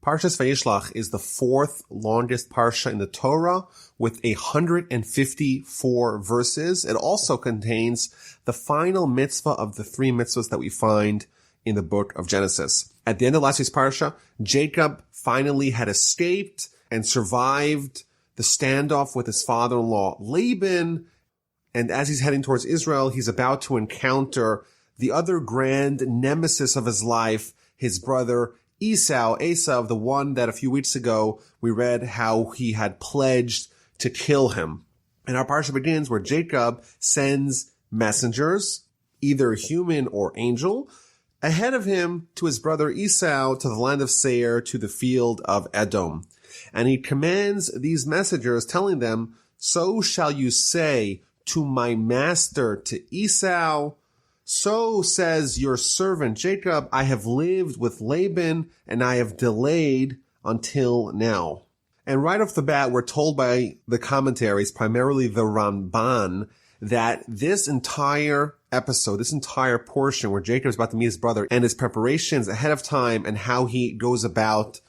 Parshas Vayishlach is the fourth longest parsha in the Torah with 154 verses. It also contains the final mitzvah of the three mitzvahs that we find in the book of Genesis. At the end of last week's parsha, Jacob finally had escaped and survived the standoff with his father-in-law Laban. And as he's heading towards Israel, he's about to encounter the other grand nemesis of his life, his brother Esau, the one that a few weeks ago we read how he had pledged to kill him. And our parsha begins where Jacob sends messengers, either human or angel, ahead of him to his brother Esau, to the land of Seir, to the field of Edom. And he commands these messengers, telling them, "So shall you say to my master, to Esau, so says your servant Jacob, I have lived with Laban and I have delayed until now." And right off the bat, we're told by the commentaries, primarily the Ramban, that this entire episode, this entire portion where Jacob is about to meet his brother and his preparations ahead of time and how he goes about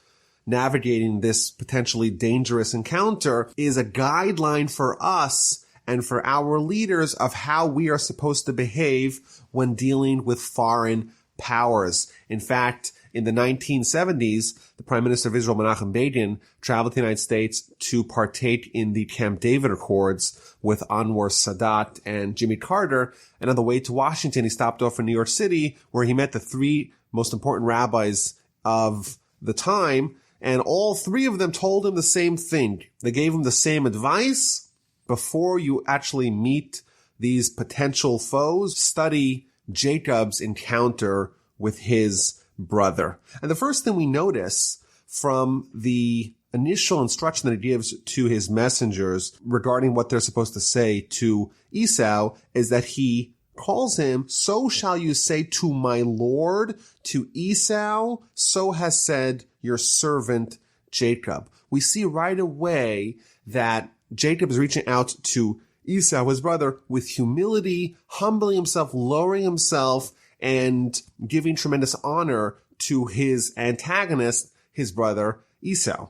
navigating this potentially dangerous encounter is a guideline for us and for our leaders of how we are supposed to behave when dealing with foreign powers. In fact, in the 1970s, the Prime Minister of Israel, Menachem Begin, traveled to the United States to partake in the Camp David Accords with Anwar Sadat and Jimmy Carter. And on the way to Washington, he stopped off in New York City, where he met the three most important rabbis of the time. And all three of them told him the same thing. They gave him the same advice. Before you actually meet these potential foes, study Jacob's encounter with his brother. And the first thing we notice from the initial instruction that he gives to his messengers regarding what they're supposed to say to Esau is that he calls him, "So shall you say to my lord, to Esau, so has said your servant Jacob." We see right away that Jacob is reaching out to Esau, his brother, with humility, humbling himself, lowering himself, and giving tremendous honor to his antagonist, his brother Esau.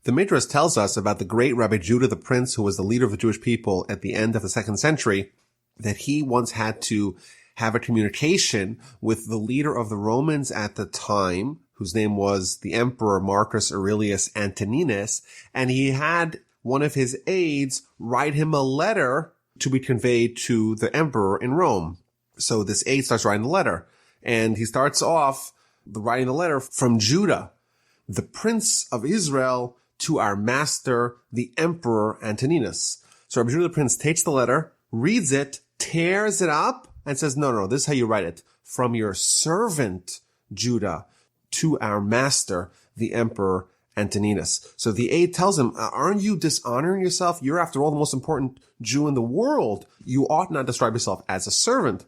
The Midrash tells us about the great Rabbi Judah the Prince, who was the leader of the Jewish people at the end of the 2nd century, that he once had to have a communication with the leader of the Romans at the time, whose name was the Emperor Marcus Aurelius Antoninus, and he had one of his aides write him a letter to be conveyed to the emperor in Rome. So this aide starts writing the letter, and he starts off writing the letter from Judah, the Prince of Israel, to our master, the Emperor Antoninus. So Rabbi Judah the Prince takes the letter, reads it, tears it up, and says, no, this is how you write it. From your servant, Judah, to our master, the Emperor Antoninus. So the aide tells him, aren't you dishonoring yourself? You're, after all, the most important Jew in the world. You ought not describe yourself as a servant.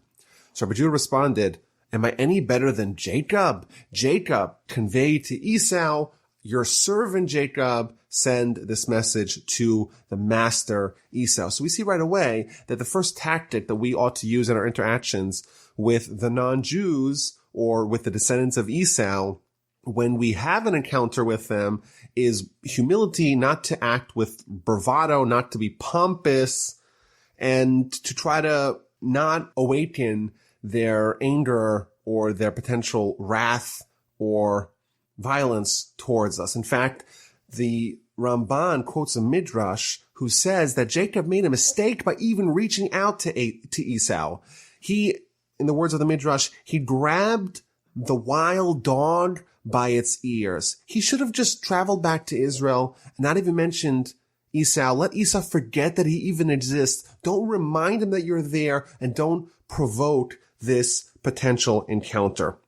So Rabbi Judah responded, am I any better than Jacob? Jacob conveyed to Esau, your servant Jacob, send this message to the master Esau. So we see right away that the first tactic that we ought to use in our interactions with the non-Jews or with the descendants of Esau when we have an encounter with them is humility, not to act with bravado, not to be pompous, and to try to not awaken their anger or their potential wrath or violence towards us. In fact, the Ramban quotes a midrash who says that Jacob made a mistake by even reaching out to Esau. He, in the words of the midrash, he grabbed the wild dog by its ears. He should have just traveled back to Israel and not even mentioned Esau. Let Esau forget that he even exists. Don't remind him that you're there, and don't provoke this potential encounter.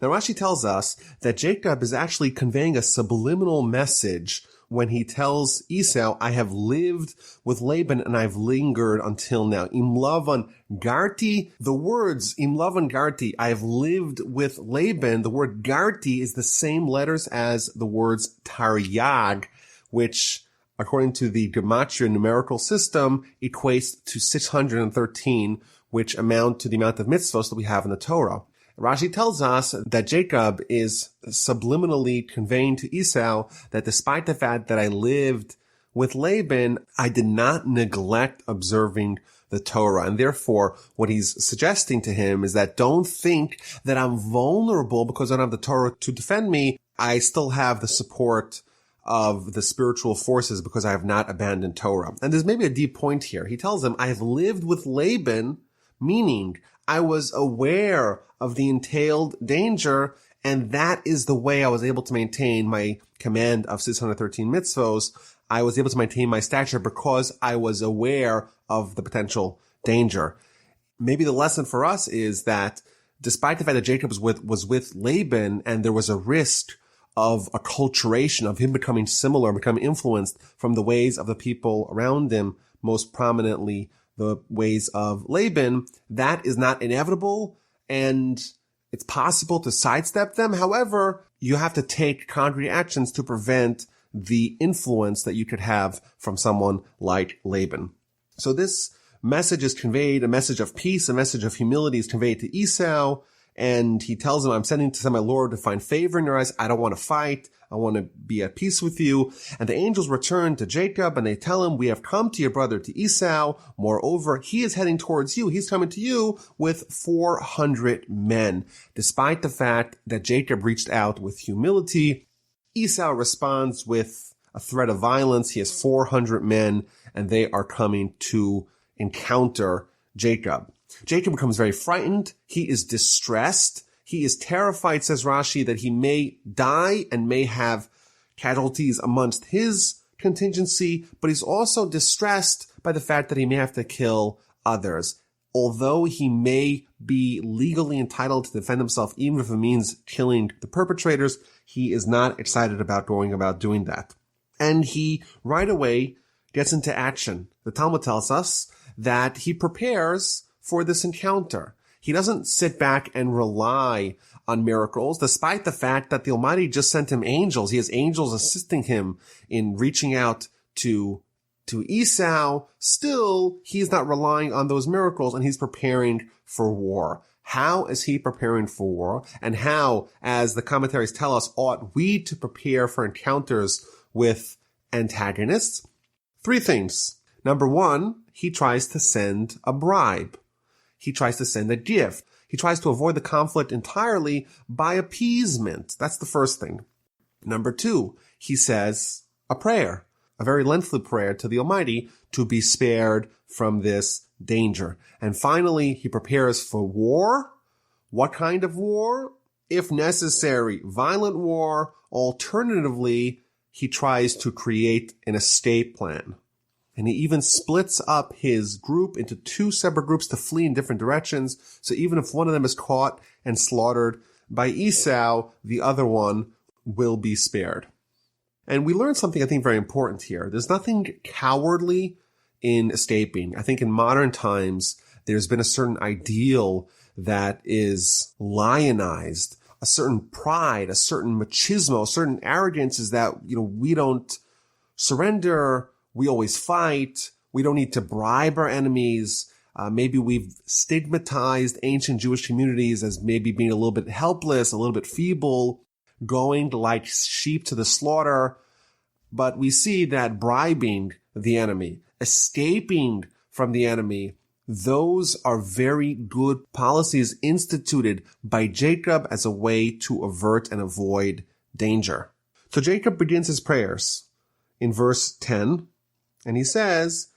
Now Rashi tells us that Jacob is actually conveying a subliminal message when he tells Esau, I have lived with Laban and I've lingered until now. Im Lavan Garti, the words Im Lavan Garti, I have lived with Laban, the word Garti is the same letters as the words Taryag, which, according to the Gematria numerical system, equates to 613, which amount to the amount of mitzvos that we have in the Torah. Rashi tells us that Jacob is subliminally conveying to Esau that despite the fact that I lived with Laban, I did not neglect observing the Torah. And therefore, what he's suggesting to him is that don't think that I'm vulnerable because I don't have the Torah to defend me. I still have the support of the spiritual forces because I have not abandoned Torah. And there's maybe a deep point here. He tells him, I have lived with Laban, meaning I was aware of the entailed danger, and that is the way I was able to maintain my command of 613 mitzvos. I was able to maintain my stature because I was aware of the potential danger. Maybe the lesson for us is that despite the fact that Jacob was with Laban and there was a risk of acculturation, of him becoming similar, becoming influenced from the ways of the people around him, most prominently the ways of Laban, that is not inevitable, and it's possible to sidestep them. However, you have to take concrete actions to prevent the influence that you could have from someone like Laban. So this message is conveyed, a message of peace, a message of humility is conveyed to Esau, and he tells him, I'm sending to my Lord to find favor in your eyes. I don't want to fight. I want to be at peace with you. And the angels return to Jacob and they tell him, we have come to your brother, to Esau. Moreover, he is heading towards you. He's coming to you with 400 men. Despite the fact that Jacob reached out with humility, Esau responds with a threat of violence. He has 400 men and they are coming to encounter Jacob. Jacob becomes very frightened. He is distressed. He is terrified, says Rashi, that he may die and may have casualties amongst his contingency, but he's also distressed by the fact that he may have to kill others. Although he may be legally entitled to defend himself, even if it means killing the perpetrators, he is not excited about going about doing that. And he right away gets into action. The Talmud tells us that he prepares for this encounter. He doesn't sit back and rely on miracles, despite the fact that the Almighty just sent him angels. He has angels assisting him in reaching out to Esau. Still, he's not relying on those miracles and he's preparing for war. How is he preparing for war? And how, as the commentaries tell us, ought we to prepare for encounters with antagonists? 3 things. Number 1, he tries to send a bribe. He tries to send a gift. He tries to avoid the conflict entirely by appeasement. That's the first thing. Number 2, he says a prayer, a very lengthy prayer to the Almighty to be spared from this danger. And finally, he prepares for war. What kind of war? If necessary, violent war. Alternatively, he tries to create an escape plan. And he even splits up his group into 2 separate groups to flee in different directions. So even if one of them is caught and slaughtered by Esau, the other one will be spared. And we learned something I think very important here. There's nothing cowardly in escaping. I think in modern times, there's been a certain ideal that is lionized, a certain pride, a certain machismo, a certain arrogance is that, we don't surrender. We always fight. We don't need to bribe our enemies. Maybe we've stigmatized ancient Jewish communities as maybe being a little bit helpless, a little bit feeble, going like sheep to the slaughter. But we see that bribing the enemy, escaping from the enemy, those are very good policies instituted by Jacob as a way to avert and avoid danger. So Jacob begins his prayers in verse 10. And he says,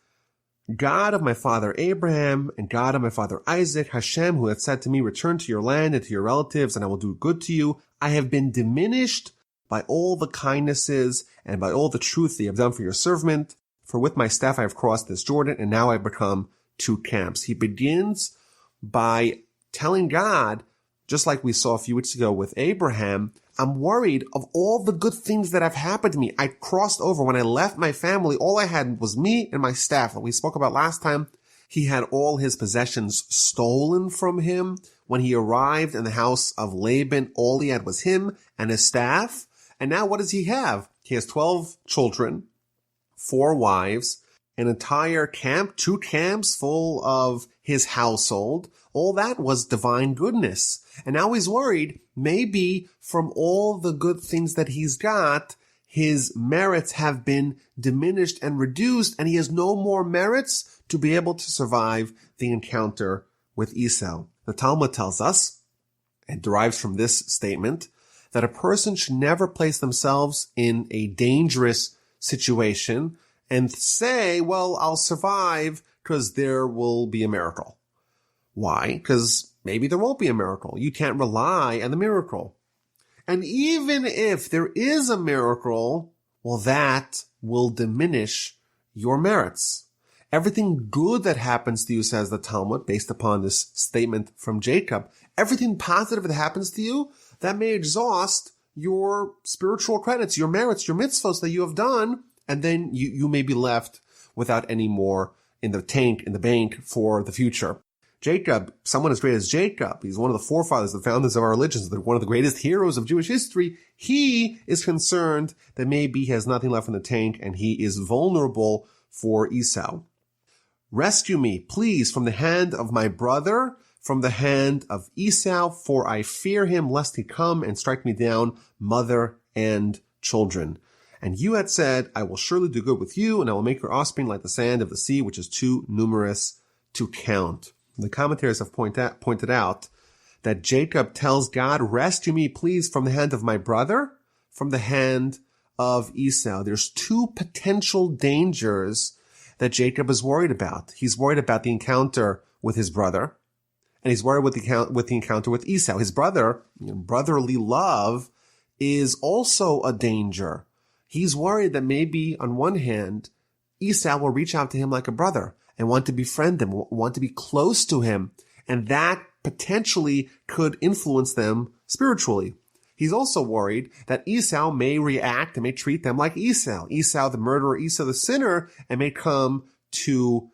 God of my father Abraham and God of my father Isaac, Hashem, who hath said to me, return to your land and to your relatives, and I will do good to you. I have been diminished by all the kindnesses and by all the truth that you have done for your servant. For with my staff I have crossed this Jordan, and now I have become 2 camps. He begins by telling God, just like we saw a few weeks ago with Abraham, I'm worried of all the good things that have happened to me. I crossed over. When I left my family, all I had was me and my staff that we spoke about last time. He had all his possessions stolen from him. When he arrived in the house of Laban, all he had was him and his staff. And now what does he have? He has 12 children, 4 wives, an entire camp, 2 camps full of his household. All that was divine goodness. And now he's worried, maybe from all the good things that he's got, his merits have been diminished and reduced, and he has no more merits to be able to survive the encounter with Esau. The Talmud tells us, and derives from this statement, that a person should never place themselves in a dangerous situation and say, well, I'll survive because there will be a miracle. Why? Because maybe there won't be a miracle. You can't rely on the miracle. And even if there is a miracle, well, that will diminish your merits. Everything good that happens to you, says the Talmud, based upon this statement from Jacob, everything positive that happens to you, that may exhaust your spiritual credits, your merits, your mitzvos that you have done, and then you may be left without any more in the tank, in the bank for the future. Jacob, someone as great as Jacob, he's one of the forefathers, the founders of our religions, one of the greatest heroes of Jewish history. He is concerned that maybe he has nothing left in the tank and he is vulnerable for Esau. Rescue me, please, from the hand of my brother, from the hand of Esau, for I fear him lest he come and strike me down, mother and children. And you had said, I will surely do good with you, and I will make your offspring like the sand of the sea, which is too numerous to count. The commentators have pointed out that Jacob tells God, rescue me, please, from the hand of my brother, from the hand of Esau. There's two potential dangers that Jacob is worried about. He's worried about the encounter with his brother, and he's worried with the encounter with Esau. His brother, brotherly love, is also a danger. He's worried that maybe, on one hand, Esau will reach out to him like a brother and want to befriend him, want to be close to him, and that potentially could influence them spiritually. He's also worried that Esau may react and may treat them like Esau the murderer, Esau the sinner, and may come to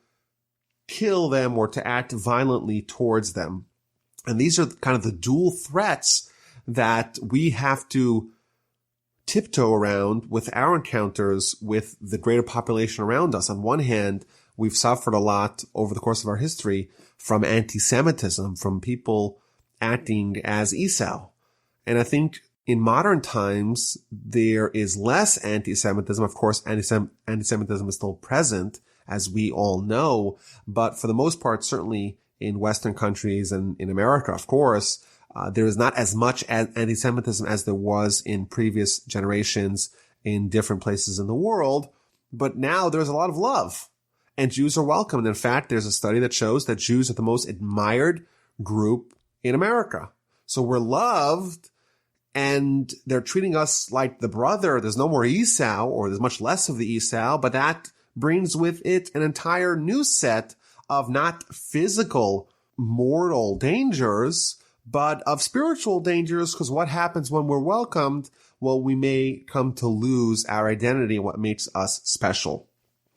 kill them or to act violently towards them. And these are kind of the dual threats that we have to tiptoe around with our encounters with the greater population around us. On one hand, we've suffered a lot over the course of our history from anti-Semitism, from people acting as Esau. And I think in modern times, there is less anti-Semitism. Of course, anti-Semitism is still present, as we all know. But for the most part, certainly in Western countries and in America, of course, there is not as much anti-Semitism as there was in previous generations in different places in the world. But now there's a lot of love, and Jews are welcome. And in fact, there's a study that shows that Jews are the most admired group in America. So we're loved, and they're treating us like the brother. There's no more Esau, or there's much less of the Esau, but that brings with it an entire new set of not physical, mortal dangers, but of spiritual dangers, because what happens when we're welcomed? Well, we may come to lose our identity and what makes us special.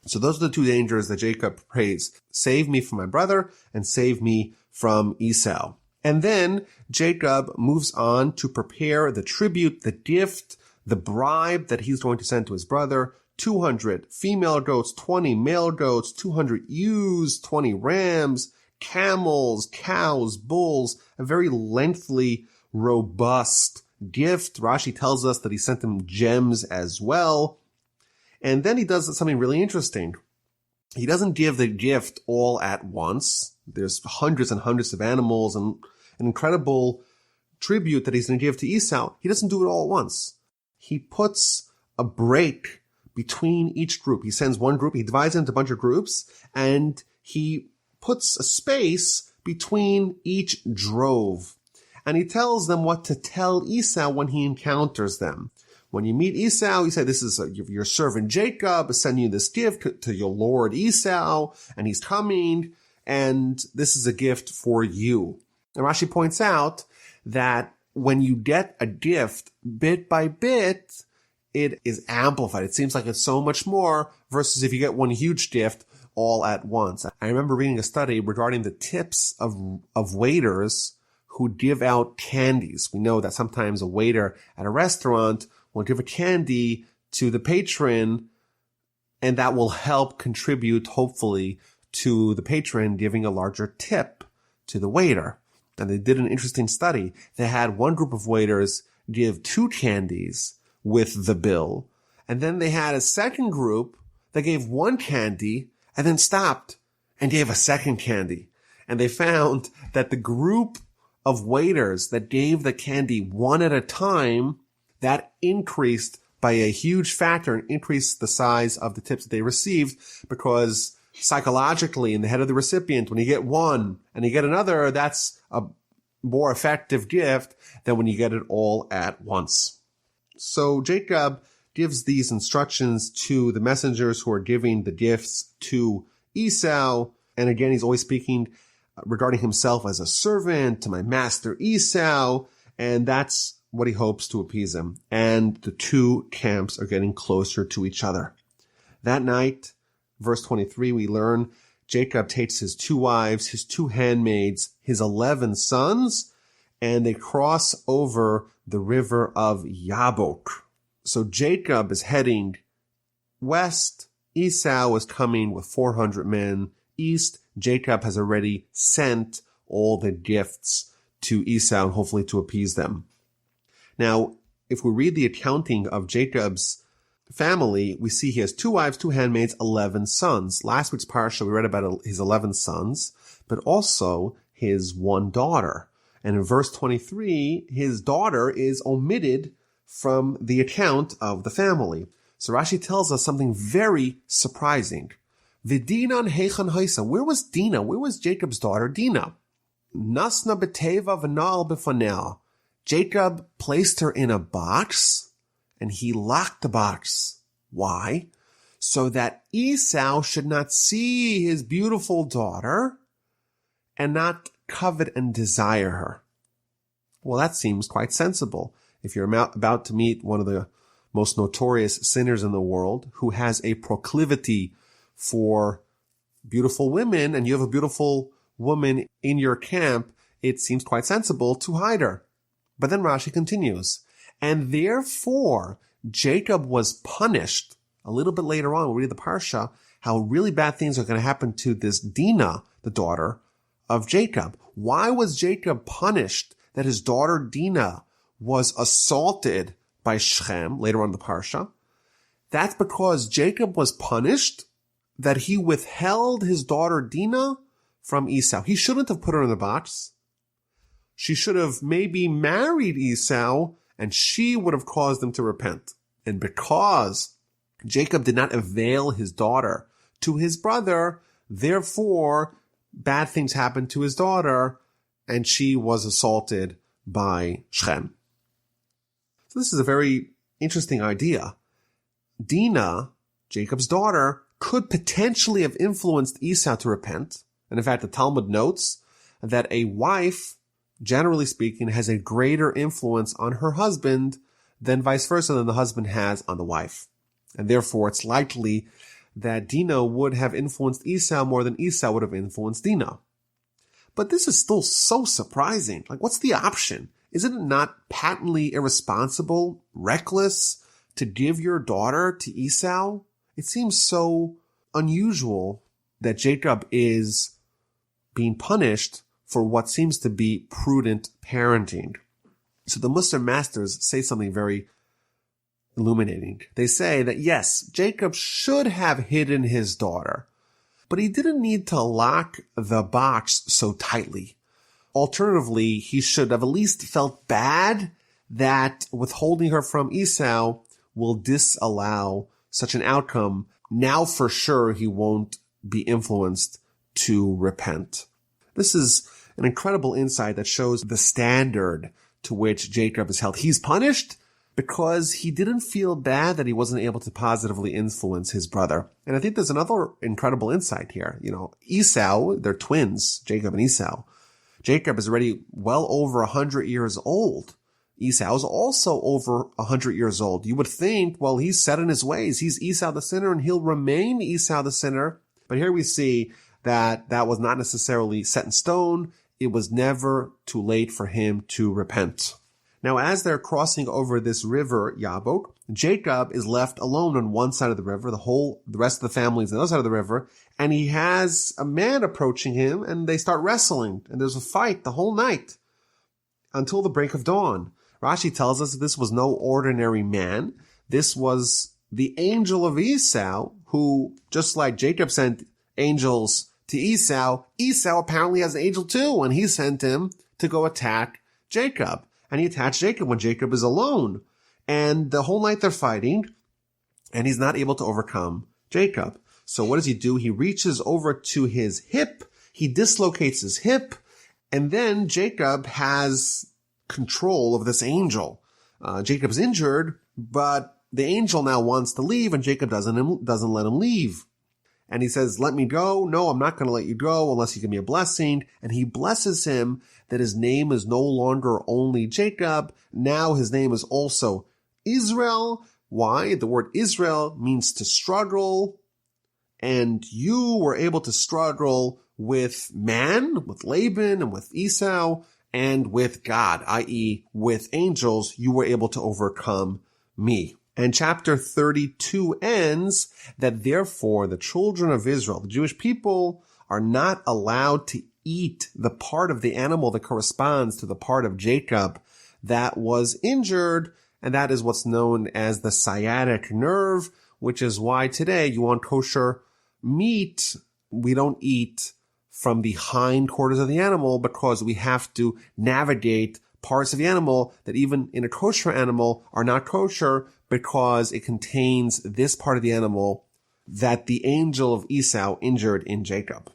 So those are the two dangers that Jacob prays. Save me from my brother and save me from Esau. And then Jacob moves on to prepare the tribute, the gift, the bribe that he's going to send to his brother. 200 female goats, 20 male goats, 200 ewes, 20 rams, camels, cows, bulls, a very lengthy, robust gift. Rashi tells us that he sent them gems as well. And then he does something really interesting. He doesn't give the gift all at once. There's hundreds and hundreds of animals and an incredible tribute that he's going to give to Esau. He doesn't do it all at once. He puts a break between each group. He sends one group, he divides it into a bunch of groups, and he puts a space between each drove. And he tells them what to tell Esau when he encounters them. When you meet Esau, you say, this is your servant Jacob is sending you this gift to your lord Esau, and he's coming, and this is a gift for you. And Rashi points out that when you get a gift bit by bit, it is amplified. It seems like it's so much more versus if you get one huge gift all at once. I remember reading a study regarding the tips of waiters who give out candies. We know that sometimes a waiter at a restaurant will give a candy to the patron, and that will help contribute, hopefully, to the patron giving a larger tip to the waiter. And they did an interesting study. They had one group of waiters give 2 candies with the bill. And then they had a second group that gave 1 candy and then stopped and gave a second candy. And they found that the group of waiters that gave the candy one at a time, that increased by a huge factor and increased the size of the tips that they received, because psychologically in the head of the recipient, when you get one and you get another, that's a more effective gift than when you get it all at once. So Jacob gives these instructions to the messengers who are giving the gifts to Esau. And again, he's always speaking regarding himself as a servant to my master Esau. And that's what he hopes to appease him. And the 2 camps are getting closer to each other. That night, verse 23, we learn Jacob takes his 2 wives, his 2 handmaids, his 11 sons, and they cross over the river of Yabok. So Jacob is heading west. Esau is coming with 400 men east. Jacob has already sent all the gifts to Esau, and hopefully to appease them. Now, if we read the accounting of Jacob's family, we see he has 2 wives, 2 handmaids, 11 sons. Last week's parsha, we read about his 11 sons, but also his 1 daughter. And in verse 23, his daughter is omitted from the account of the family. So Rashi tells us something very surprising. V'dinan heichan haisa. Where was Dinah? Where was Jacob's daughter Dinah? Nasna beteva v'na'al b'fanea. Jacob placed her in a box, and he locked the box. Why? So that Esau should not see his beautiful daughter and not covet and desire her. Well, that seems quite sensible. If you're about to meet one of the most notorious sinners in the world who has a proclivity for beautiful women, and you have a beautiful woman in your camp, it seems quite sensible to hide her. But then Rashi continues, and therefore Jacob was punished. A little bit later on, we'll read the Parsha, how really bad things are going to happen to this Dinah, the daughter of Jacob. Why was Jacob punished that his daughter Dinah was assaulted by Shechem later on in the Parsha? That's because Jacob was punished that he withheld his daughter Dinah from Esau. He shouldn't have put her in the box. She should have maybe married Esau, and she would have caused him to repent. And because Jacob did not avail his daughter to his brother, therefore bad things happened to his daughter, and she was assaulted by Shechem. So this is a very interesting idea. Dinah, Jacob's daughter, could potentially have influenced Esau to repent. And in fact, the Talmud notes that a wife, generally speaking, has a greater influence on her husband than vice versa, than the husband has on the wife. And therefore, it's likely that Dinah would have influenced Esau more than Esau would have influenced Dinah. But this is still so surprising. Like, what's the option? Isn't it not patently irresponsible, reckless to give your daughter to Esau? It seems so unusual that Jacob is being punished for what seems to be prudent parenting. So the Musar masters say something very illuminating. They say that yes, Jacob should have hidden his daughter, but he didn't need to lock the box so tightly. Alternatively, he should have at least felt bad that withholding her from Esau will disallow such an outcome. Now for sure he won't be influenced to repent. This is an incredible insight that shows the standard to which Jacob is held. He's punished because he didn't feel bad that he wasn't able to positively influence his brother. And I think there's another incredible insight here. Esau, they're twins, Jacob and Esau. Jacob is already well over 100 years old. Esau is also over 100 years old. You would think, well, he's set in his ways. He's Esau the sinner, and he'll remain Esau the sinner. But here we see that that was not necessarily set in stone. It was never too late for him to repent. Now, as they're crossing over this river, Yabok, Jacob is left alone on one side of the river. The rest of the family is on the other side of the river. And he has a man approaching him, and they start wrestling. And there's a fight the whole night until the break of dawn. Rashi tells us that this was no ordinary man. This was the angel of Esau, who, just like Jacob sent angels to Esau, Esau apparently has an angel too, and he sent him to go attack Jacob. And he attacks Jacob when Jacob is alone. And the whole night they're fighting, and he's not able to overcome Jacob. So what does he do? He reaches over to his hip, he dislocates his hip, and then Jacob has control of this angel. Jacob's injured, but the angel now wants to leave, and Jacob doesn't let him leave. And he says, let me go. No, I'm not going to let you go unless you give me a blessing. And he blesses him that his name is no longer only Jacob. Now his name is also Israel. Why? The word Israel means to struggle. And you were able to struggle with man, with Laban and with Esau, and with God, i.e. with angels. You were able to overcome me. And chapter 32 ends that therefore the children of Israel, the Jewish people, are not allowed to eat the part of the animal that corresponds to the part of Jacob that was injured. And that is what's known as the sciatic nerve, which is why today you want kosher meat. We don't eat from the hind quarters of the animal because we have to navigate parts of the animal that even in a kosher animal are not kosher because it contains this part of the animal that the angel of Esau injured in Jacob.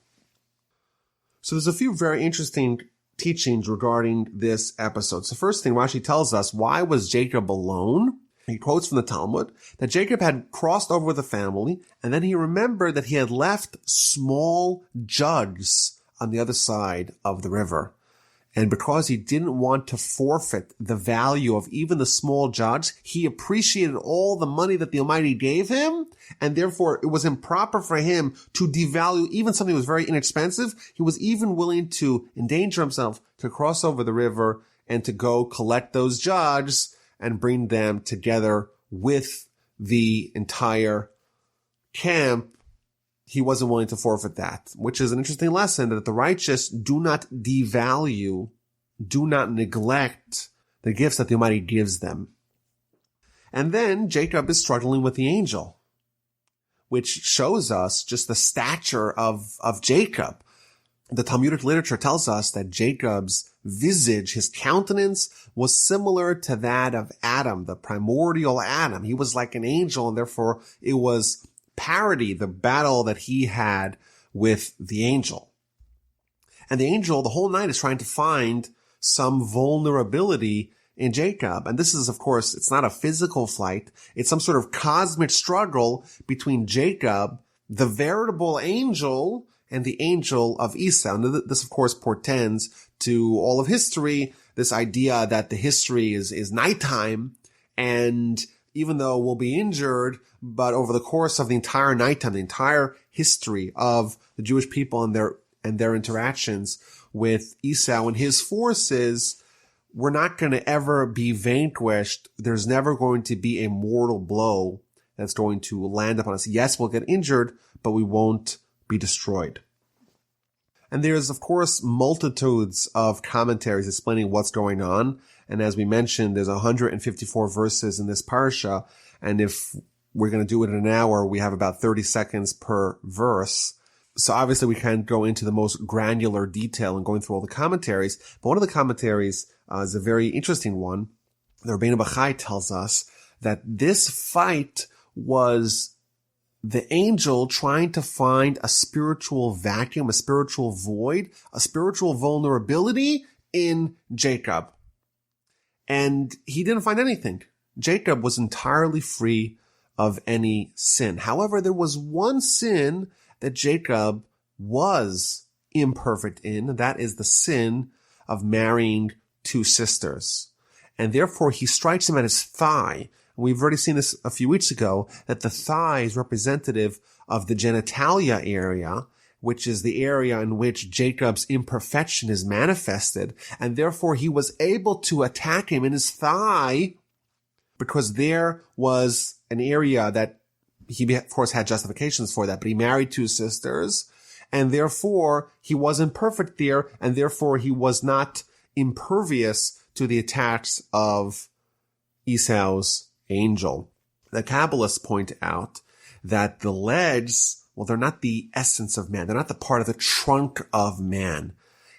So there's a few very interesting teachings regarding this episode. So first thing, Rashi tells us, why was Jacob alone? He quotes from the Talmud that Jacob had crossed over with the family, and then he remembered that he had left small jugs on the other side of the river. And because he didn't want to forfeit the value of even the small jugs, he appreciated all the money that the Almighty gave him, and therefore it was improper for him to devalue even something that was very inexpensive. He was even willing to endanger himself to cross over the river and to go collect those jugs and bring them together with the entire camp. He wasn't willing to forfeit that, which is an interesting lesson that the righteous do not devalue, do not neglect the gifts that the Almighty gives them. And then Jacob is struggling with the angel, which shows us just the stature of Jacob. The Talmudic literature tells us that Jacob's visage, his countenance, was similar to that of Adam, the primordial Adam. He was like an angel, and therefore it was parody the battle that he had with the angel. And the angel the whole night is trying to find some vulnerability in Jacob. And this is, of course, it's not a physical fight. It's some sort of cosmic struggle between Jacob, the veritable angel, and the angel of Esau. And this, of course, portends to all of history, this idea that the history is nighttime, and even though we'll be injured, but over the course of the entire nighttime, the entire history of the Jewish people and their interactions with Esau and his forces, we're not going to ever be vanquished. There's never going to be a mortal blow that's going to land upon us. Yes, we'll get injured, but we won't be destroyed. And there's, of course, multitudes of commentaries explaining what's going on. And as we mentioned, there's 154 verses in this parsha. And if we're going to do it in an hour, we have about 30 seconds per verse. So obviously we can't go into the most granular detail and going through all the commentaries. But one of the commentaries is a very interesting one. The Rabbeinu Bachai tells us that this fight was the angel trying to find a spiritual vacuum, a spiritual void, a spiritual vulnerability in Jacob. And he didn't find anything. Jacob was entirely free of any sin. However, there was one sin that Jacob was imperfect in. That is the sin of marrying two sisters. And therefore, he strikes him at his thigh. We've already seen this a few weeks ago, that the thigh is representative of the genitalia area, which is the area in which Jacob's imperfection is manifested. And therefore, he was able to attack him in his thigh because there was an area that he, of course, had justifications for that, but he married two sisters, and therefore he wasn't perfect there, and therefore he was not impervious to the attacks of Esau's angel. The Kabbalists point out that the legs, well, they're not the essence of man. They're not the part of the trunk of man.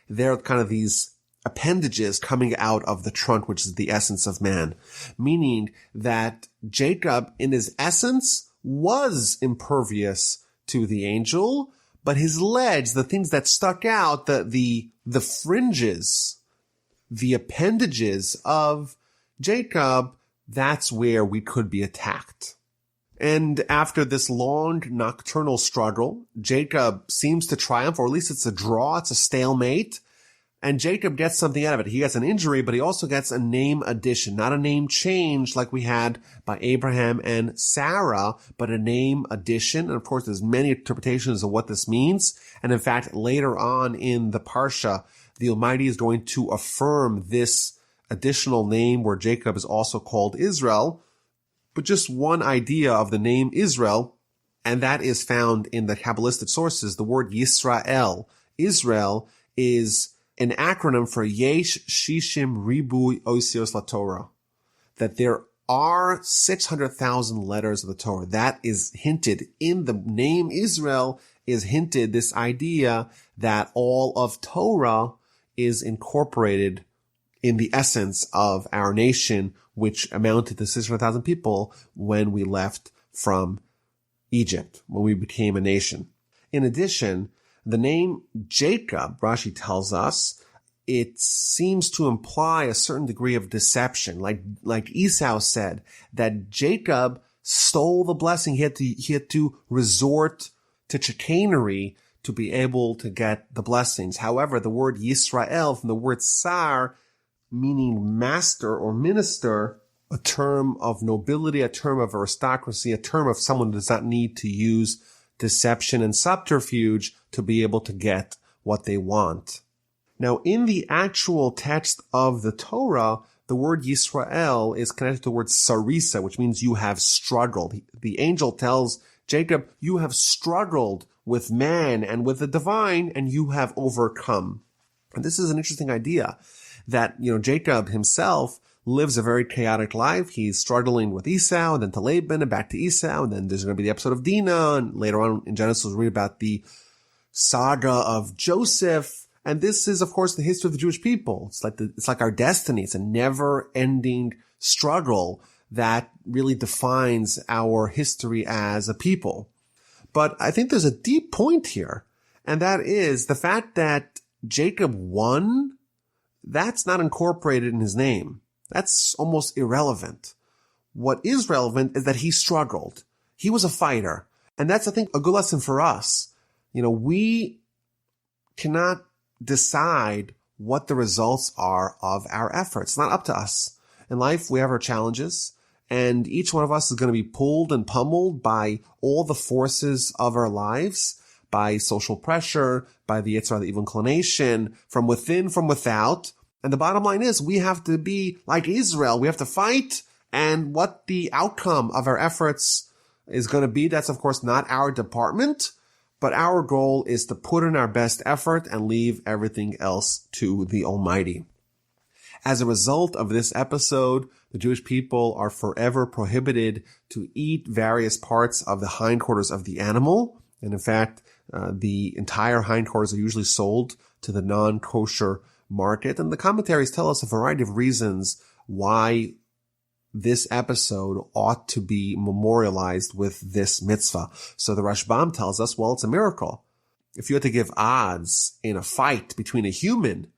They're kind of these appendages coming out of the trunk, which is the essence of man, meaning that Jacob, in his essence, was impervious to the angel, but his legs, the things that stuck out, the fringes, the appendages of Jacob, that's where we could be attacked. And after this long nocturnal struggle, Jacob seems to triumph, or at least it's a draw, it's a stalemate. And Jacob gets something out of it. He gets an injury, but he also gets a name addition, not a name change like we had by Abraham and Sarah, but a name addition. And of course, there's many interpretations of what this means. And in fact, later on in the Parsha, the Almighty is going to affirm this additional name where Jacob is also called Israel. But just one idea of the name Israel, and that is found in the Kabbalistic sources, the word Yisrael. Israel is an acronym for Yesh Shishim Ribui Osios LaTorah, that there are 600,000 letters of the Torah. That is hinted in the name Israel, is hinted this idea that all of Torah is incorporated in the essence of our nation, which amounted to 600,000 people when we left from Egypt, when we became a nation. In addition, the name Jacob, Rashi tells us, it seems to imply a certain degree of deception. Like Esau said, that Jacob stole the blessing. He had to resort to chicanery to be able to get the blessings. However, the word Yisrael, from the word sar, meaning master or minister, a term of nobility, a term of aristocracy, a term of someone who does not need to use deception and subterfuge to be able to get what they want. Now, in the actual text of the Torah, the word Yisrael is connected to the word sarisa, which means you have struggled. The angel tells Jacob, you have struggled with man and with the divine, and you have overcome. And this is an interesting idea that, Jacob himself lives a very chaotic life. He's struggling with Esau, and then to Laban, and back to Esau, and then there's going to be the episode of Dinah, and later on in Genesis we'll read about the saga of Joseph. And this is, of course, the history of the Jewish people. It's like our destiny. It's a never-ending struggle that really defines our history as a people. But I think there's a deep point here, and that is the fact that Jacob won. That's not incorporated in his name. That's almost irrelevant. What is relevant is that he struggled. He was a fighter. And that's, I think, a good lesson for us. We cannot decide what the results are of our efforts. It's not up to us. In life, we have our challenges, and each one of us is going to be pulled and pummeled by all the forces of our lives, by social pressure, by the Yitzhak, the evil inclination, from within, from without. And the bottom line is we have to be like Israel. We have to fight, and what the outcome of our efforts is going to be, that's of course not our department, but our goal is to put in our best effort and leave everything else to the Almighty. As a result of this episode, the Jewish people are forever prohibited to eat various parts of the hindquarters of the animal. And in fact, the entire hindquarters are usually sold to the non-kosher market. And the commentaries tell us a variety of reasons why this episode ought to be memorialized with this mitzvah. So the Rashbam tells us, well, it's a miracle. If you had to give odds in a fight between a human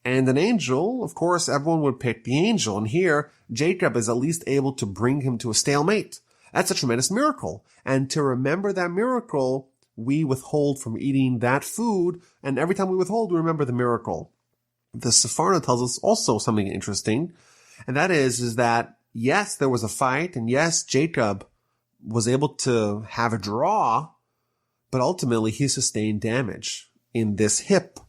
and an angel, of course, everyone would pick the angel. And here, Jacob is at least able to bring him to a stalemate. That's a tremendous miracle. And to remember that miracle, we withhold from eating that food. And every time we withhold, we remember the miracle. The Sephardim tells us also something interesting. And that is that, yes, there was a fight. And yes, Jacob was able to have a draw. But ultimately, he sustained damage in this hip.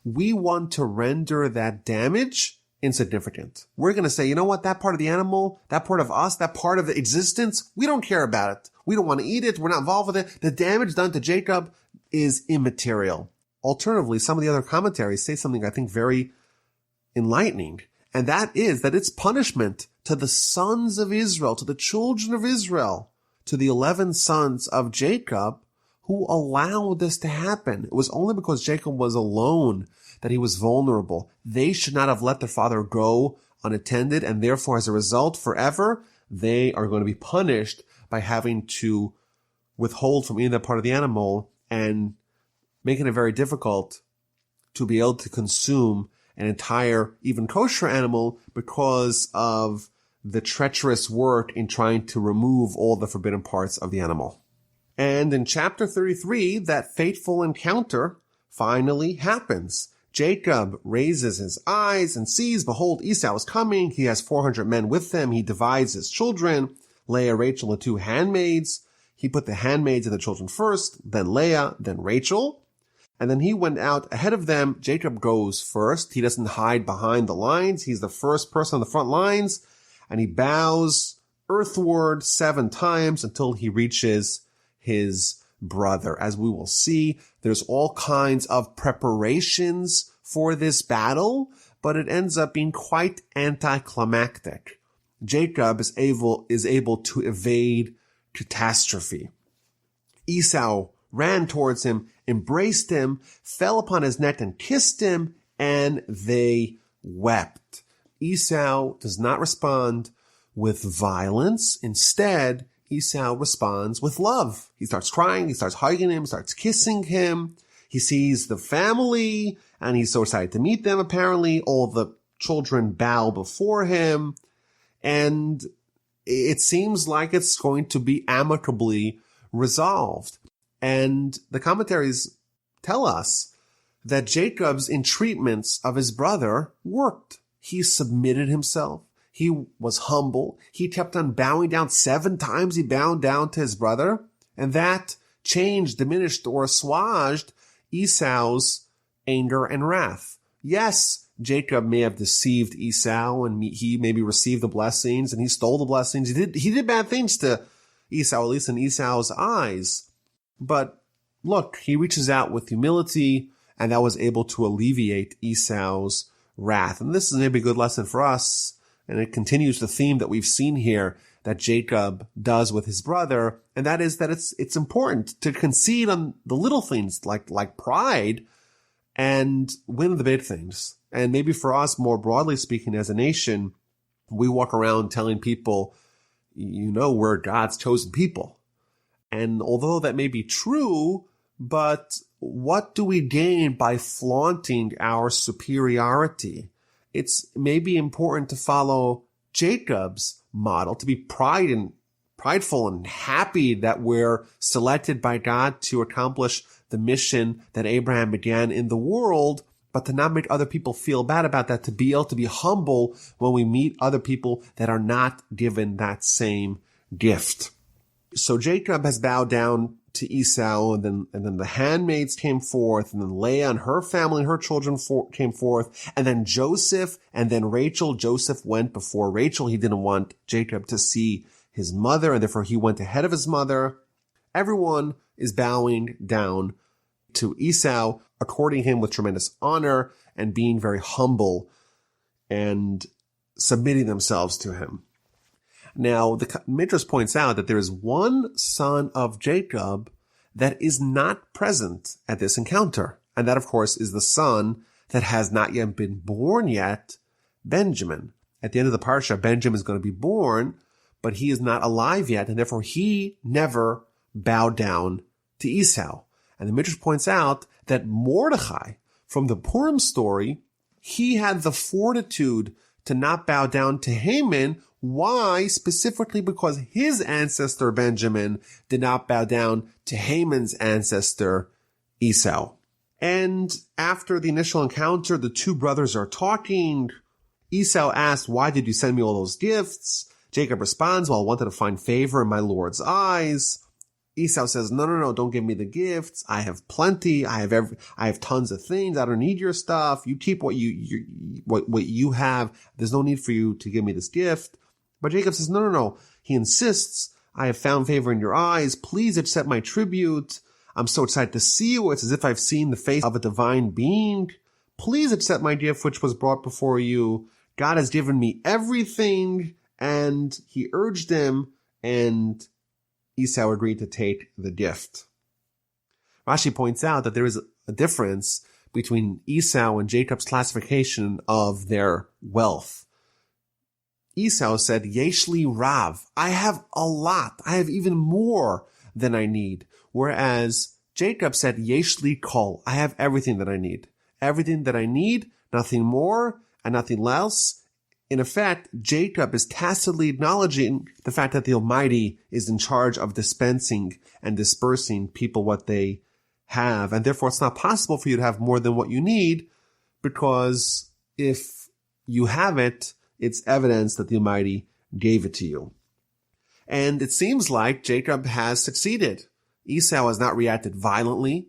We want to render that damage insignificant. We're going to say, you know what, that part of the animal, that part of us, that part of the existence, we don't care about it. We don't want to eat it. We're not involved with it. The damage done to Jacob is immaterial. Alternatively, some of the other commentaries say something I think very enlightening, and that is that it's punishment to the sons of Israel, to the children of Israel, to the 11 sons of Jacob who allowed this to happen. It was only because Jacob was alone that he was vulnerable. They should not have let their father go unattended, and therefore, as a result, forever, they are going to be punished by having to withhold from eating that part of the animal and making it very difficult to be able to consume an entire, even kosher animal because of the treacherous work in trying to remove all the forbidden parts of the animal. And in chapter 33, that fateful encounter finally happens. Jacob raises his eyes and sees, behold, Esau is coming. He has 400 men with him. He divides his children, Leah, Rachel, and 2 handmaids. He put the handmaids and the children first, then Leah, then Rachel. And then he went out ahead of them. Jacob goes first. He doesn't hide behind the lines. He's the first person on the front lines. And he bows earthward 7 times until he reaches his brother. As we will see, there's all kinds of preparations for this battle, but it ends up being quite anticlimactic. Jacob is able to evade catastrophe. Esau ran towards him, embraced him, fell upon his neck and kissed him, and they wept. Esau does not respond with violence. Instead, Esau responds with love. He starts crying, he starts hugging him, starts kissing him. He sees the family, and he's so excited to meet them, apparently. All the children bow before him, and it seems like it's going to be amicably resolved. And the commentaries tell us that Jacob's entreatments of his brother worked. He submitted himself. He was humble. He kept on bowing down 7 times. He bowed down to his brother. And that changed, diminished, or assuaged Esau's anger and wrath. Yes, Jacob may have deceived Esau, and he maybe received the blessings, and he stole the blessings. He did bad things to Esau, at least in Esau's eyes. But look, he reaches out with humility, and that was able to alleviate Esau's wrath. And this is maybe a good lesson for us. And it continues the theme that we've seen here that Jacob does with his brother. And that is that it's important to concede on the little things like pride and win the big things. And maybe for us, more broadly speaking, as a nation, we walk around telling people, we're God's chosen people. And although that may be true, but what do we gain by flaunting our superiority? It's maybe important to follow Jacob's model, to be prideful and happy that we're selected by God to accomplish the mission that Abraham began in the world, but to not make other people feel bad about that, to be able to be humble when we meet other people that are not given that same gift. So Jacob has bowed down to Esau, and then the handmaids came forth, and then Leah and her family and her children came forth, and then Joseph, and then Rachel. Joseph went before Rachel. He didn't want Jacob to see his mother, and therefore he went ahead of his mother. Everyone is bowing down to Esau, according him with tremendous honor, and being very humble and submitting themselves to him. Now, the Midrash points out that there is one son of Jacob that is not present at this encounter. And that, of course, is the son that has not yet been born yet, Benjamin. At the end of the Parsha, Benjamin is going to be born, but he is not alive yet, and therefore he never bowed down to Esau. And the Midrash points out that Mordechai, from the Purim story, he had the fortitude to not bow down to Haman. Why? Specifically because his ancestor Benjamin did not bow down to Haman's ancestor Esau. And after the initial encounter, the 2 brothers are talking. Esau asked, "Why did you send me all those gifts?" Jacob responds, "Well, I wanted to find favor in my Lord's eyes." Esau says, no, don't give me the gifts. I have plenty. I have tons of things. I don't need your stuff. You keep what you have. There's no need for you to give me this gift. But Jacob says, no. He insists, I have found favor in your eyes. Please accept my tribute. I'm so excited to see you. It's as if I've seen the face of a divine being. Please accept my gift, which was brought before you. God has given me everything. And he urged him, and Esau agreed to take the gift. Rashi points out that there is a difference between Esau and Jacob's classification of their wealth. Esau said, Yeshli Rav, I have a lot. I have even more than I need. Whereas Jacob said, Yeshli Kol, I have everything that I need. Everything that I need, nothing more and nothing less. In effect, Jacob is tacitly acknowledging the fact that the Almighty is in charge of dispensing and dispersing people what they have. And therefore, it's not possible for you to have more than what you need, because if you have it, it's evidence that the Almighty gave it to you. And it seems like Jacob has succeeded. Esau has not reacted violently.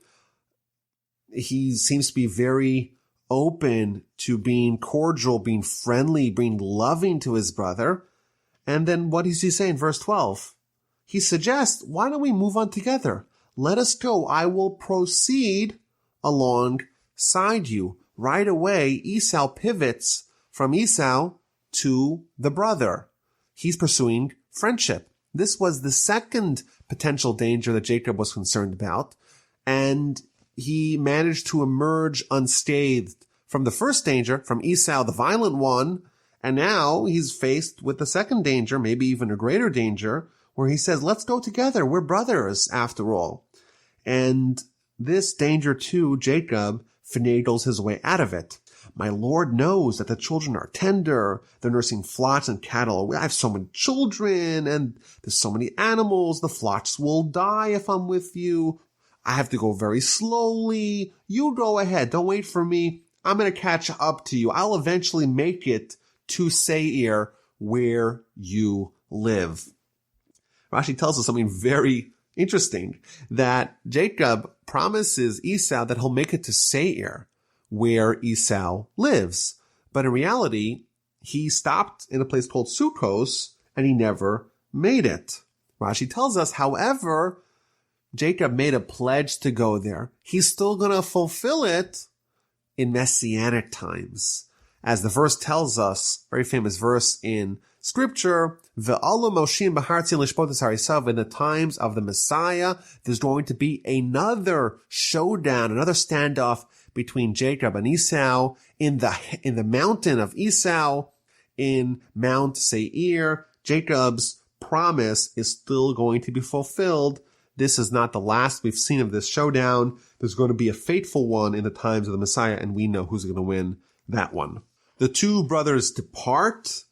He seems to be very open to being cordial, being friendly, being loving to his brother. And then what does he say in verse 12? He suggests, why don't we move on together? Let us go. I will proceed alongside you. Right away, Esau pivots from Esau to the brother. He's pursuing friendship. This was the second potential danger that Jacob was concerned about. And he managed to emerge unscathed from the first danger, from Esau, the violent one, and now he's faced with the second danger, maybe even a greater danger, where he says, let's go together. We're brothers, after all. And this danger, too, Jacob finagles his way out of it. My Lord knows that the children are tender. They're nursing flocks and cattle. I have so many children, and there's so many animals. The flocks will die if I'm with you. I have to go very slowly. You go ahead. Don't wait for me. I'm going to catch up to you. I'll eventually make it to Seir, where you live. Rashi tells us something very interesting, that Jacob promises Esau that he'll make it to Seir, where Esau lives. But in reality, he stopped in a place called Sukkos, and he never made it. Rashi tells us, however, Jacob made a pledge to go there. He's still going to fulfill it in messianic times. As the verse tells us, very famous verse in Scripture, Ve'alu Moshim b'hartzin lishpotas harisav, in the times of the Messiah, there's going to be another showdown, another standoff between Jacob and Esau in the mountain of Esau, in Mount Seir. Jacob's promise is still going to be fulfilled. This is not the last we've seen of this showdown. There's going to be a fateful one in the times of the Messiah, and we know who's going to win that one. The two brothers depart.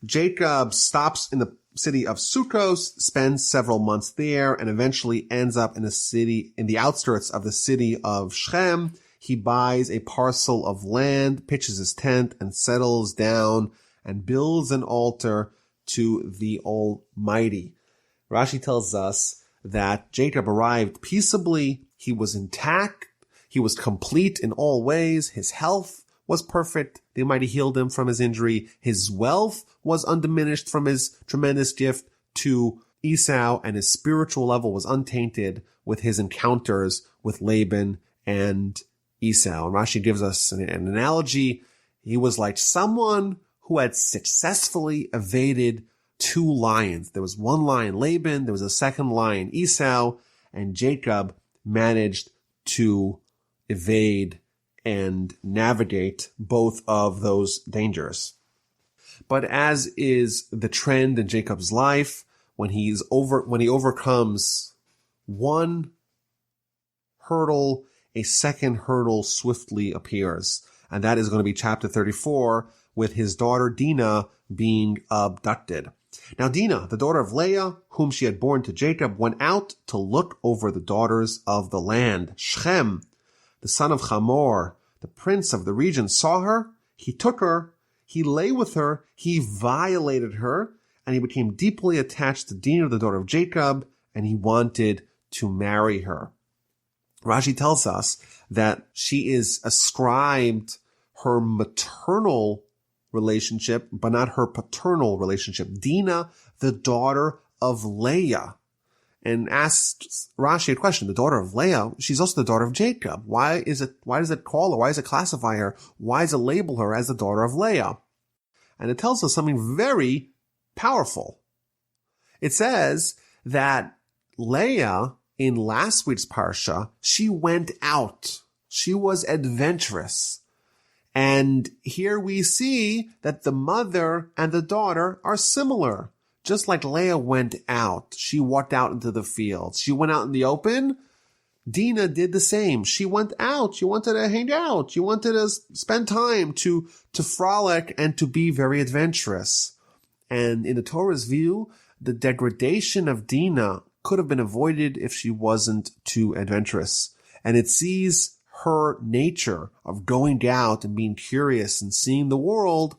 Jacob stops in the city of Sukkos, spends several months there, and eventually ends up in the outskirts of the city of Shechem. He buys a parcel of land, pitches his tent, and settles down and builds an altar to the Almighty. Rashi tells us that Jacob arrived peaceably. He was intact. He was complete in all ways. His health was perfect. The Almighty healed him from his injury. His wealth was undiminished from his tremendous gift to Esau, and his spiritual level was untainted with his encounters with Laban and Esau. And Rashi gives us an analogy. He was like someone who had successfully evaded two lions. There was one lion, Laban. There was a second lion, Esau. And Jacob managed to evade and navigate both of those dangers. But as is the trend in Jacob's life, when he overcomes one hurdle, a second hurdle swiftly appears. And that is going to be chapter 34, with his daughter Dinah being abducted. Now Dinah, the daughter of Leah, whom she had borne to Jacob, went out to look over the daughters of the land. Shechem, the son of Hamor, the prince of the region, saw her. He took her. He lay with her. He violated her. And he became deeply attached to Dinah, the daughter of Jacob. And he wanted to marry her. Rashi tells us that she is ascribed her maternal relationship, but not her paternal relationship. Dinah, the daughter of Leah. And asks Rashi a question. The daughter of Leah, she's also the daughter of Jacob. Why does it call her? Why does it classify her? Why does it label her as the daughter of Leah? And it tells us something very powerful. It says that Leah, in last week's Parsha, she went out. She was adventurous. And here we see that the mother and the daughter are similar. Just like Leah went out, she walked out into the fields. She went out in the open. Dinah did the same. She went out. She wanted to hang out. She wanted to spend time to frolic and to be very adventurous. And in the Torah's view, the degradation of Dinah could have been avoided if she wasn't too adventurous. And it sees her nature of going out and being curious and seeing the world,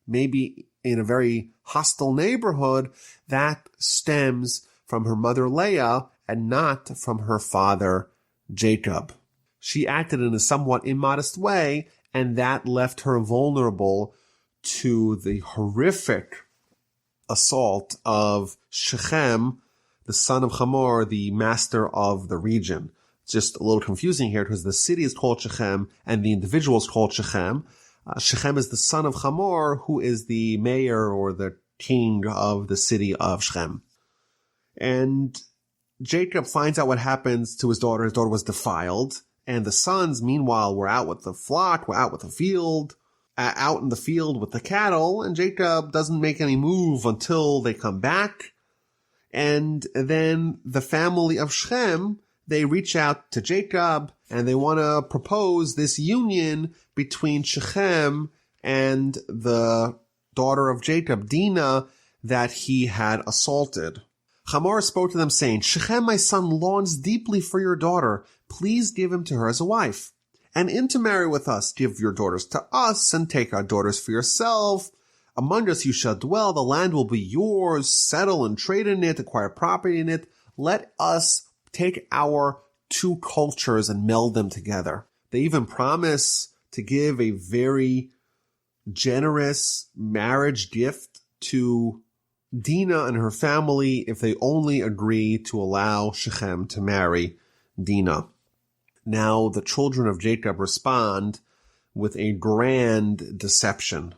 maybe in a very hostile neighborhood, that stems from her mother Leah and not from her father Jacob. She acted in a somewhat immodest way, and that left her vulnerable to the horrific assault of Shechem, the son of Hamor, the master of the region. It's just a little confusing here because the city is called Shechem and the individual is called Shechem. Shechem is the son of Hamor, who is the mayor or the king of the city of Shechem. And Jacob finds out what happens to his daughter. His daughter was defiled. And the sons, meanwhile, were out with the flock, were out with the field, out in the field with the cattle. And Jacob doesn't make any move until they come back. And then the family of Shechem, they reach out to Jacob and they want to propose this union between Shechem and the daughter of Jacob, Dinah, that he had assaulted. Hamor spoke to them saying, Shechem, my son, longs deeply for your daughter. Please give him to her as a wife. And intermarry with us. Give your daughters to us and take our daughters for yourself. Among us you shall dwell. The land will be yours. Settle and trade in it. Acquire property in it. Let us take our two cultures and meld them together. They even promise to give a very generous marriage gift to Dinah and her family if they only agree to allow Shechem to marry Dinah. Now the children of Jacob respond with a grand deception.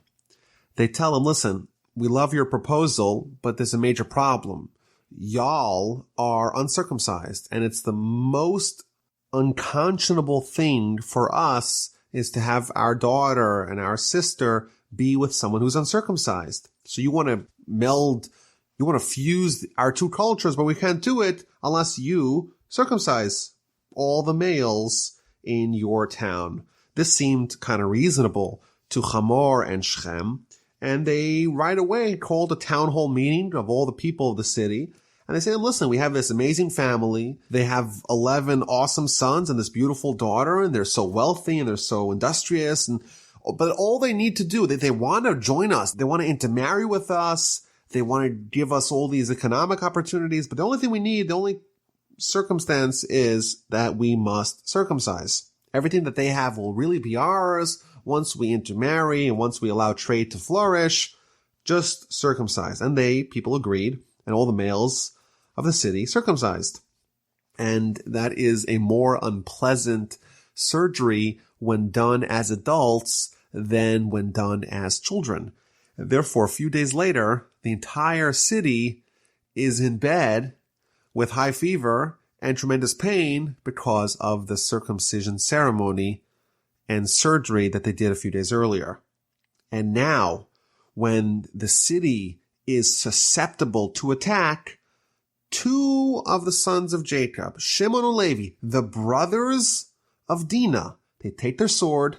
They tell him, listen, we love your proposal, but there's a major problem. Y'all are uncircumcised, and it's the most unconscionable thing for us is to have our daughter and our sister be with someone who's uncircumcised. So you want to meld, you want to fuse our two cultures, but we can't do it unless you circumcise all the males in your town. This seemed kind of reasonable to Hamor and Shechem, and they right away called a town hall meeting of all the people of the city. And they say, listen, we have this amazing family. They have 11 awesome sons and this beautiful daughter, and they're so wealthy and they're so industrious. But all they need to do, they want to join us. They want to intermarry with us. They want to give us all these economic opportunities. But the only thing we need, the only circumstance is that we must circumcise. Everything that they have will really be ours once we intermarry and once we allow trade to flourish. Just circumcise. And people agreed, and all the males of the city circumcised. And that is a more unpleasant surgery when done as adults than when done as children. Therefore, a few days later, the entire city is in bed with high fever and tremendous pain because of the circumcision ceremony and surgery that they did a few days earlier. And now, when the city is susceptible to attack, two of the sons of Jacob, Shimon and Levi, the brothers of Dinah, they take their sword,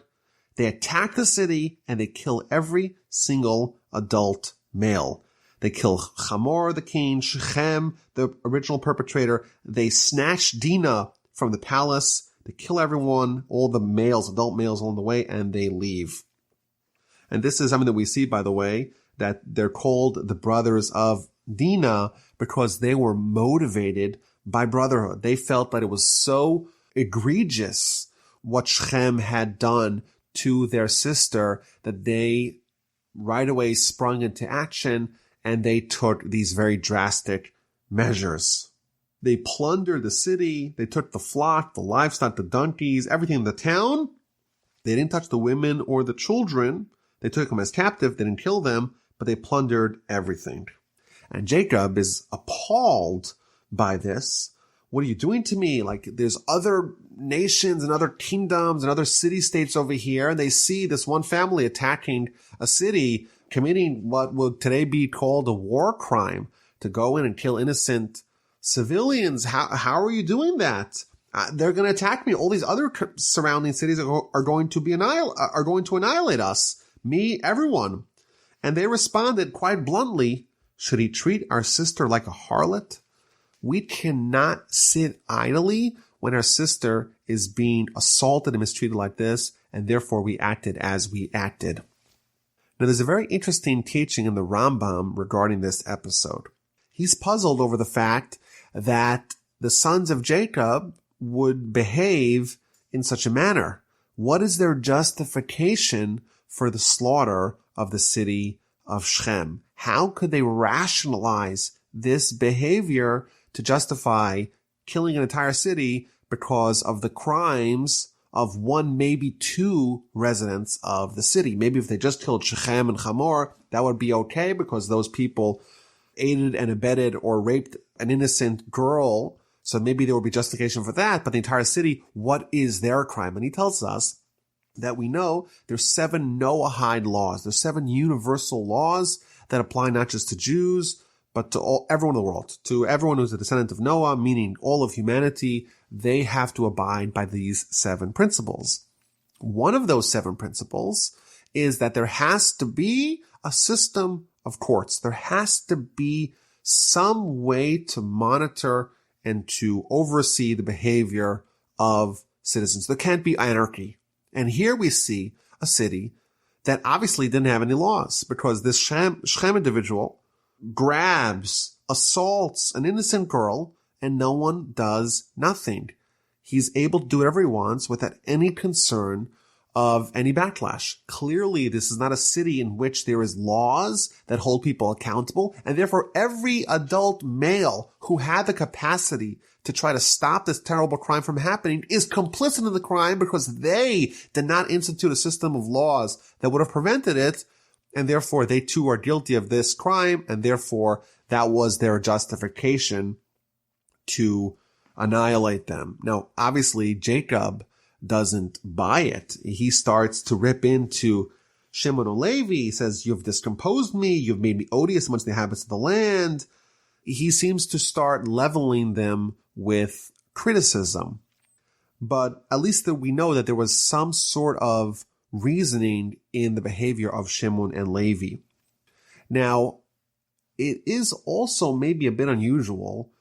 they attack the city, and they kill every single adult male. They kill Hamor, the king, Shechem, the original perpetrator. They snatch Dinah from the palace. They kill everyone, all the males, adult males along the way, and they leave. And this is something that we see, by the way, that they're called the brothers of Dinah because they were motivated by brotherhood. They felt that it was so egregious what Shechem had done to their sister that they right away sprung into action and they took these very drastic measures. They plundered the city. They took the flock, the livestock, the donkeys, everything in the town. They didn't touch the women or the children. They took them as captive. They didn't kill them, but they plundered everything. And Jacob is appalled by this. What are you doing to me? Like, there's other nations and other kingdoms and other city-states over here, and they see this one family attacking a city, committing what would today be called a war crime, to go in and kill innocent civilians. How are you doing that? They're going to attack me. All these other surrounding cities are going to annihilate us, me, everyone. And they responded quite bluntly, should he treat our sister like a harlot? We cannot sit idly when our sister is being assaulted and mistreated like this, and therefore we acted as we acted. Now, there's a very interesting teaching in the Rambam regarding this episode. He's puzzled over the fact that the sons of Jacob would behave in such a manner. What is their justification for the slaughter of the city of Shechem? How could they rationalize this behavior to justify killing an entire city because of the crimes of one, maybe two residents of the city? Maybe if they just killed Shechem and Hamor, that would be okay because those people aided and abetted or raped an innocent girl. So maybe there would be justification for that. But the entire city, what is their crime? And he tells us that we know there's 7 Noahide laws. There's 7 universal laws that apply not just to Jews, but to everyone in the world, to everyone who's a descendant of Noah, meaning all of humanity. They have to abide by these 7 principles. One of those 7 principles is that there has to be a system of courts. There has to be some way to monitor and to oversee the behavior of citizens. There can't be anarchy. And here we see a city that obviously didn't have any laws because this Shechem individual grabs, assaults an innocent girl, and no one does nothing. He's able to do whatever he wants without any concern of any backlash. Clearly, this is not a city in which there is laws that hold people accountable, and therefore every adult male who had the capacity to try to stop this terrible crime from happening is complicit in the crime because they did not institute a system of laws that would have prevented it, and therefore they too are guilty of this crime, and therefore that was their justification to annihilate them. Now, obviously, Jacob doesn't buy it. He starts to rip into Shimon and Levi. He says, you've discomposed me. You've made me odious amongst the inhabitants of the land. He seems to start leveling them with criticism. But at least that we know that there was some sort of reasoning in the behavior of Shimon and Levi. Now, it is also maybe a bit unusual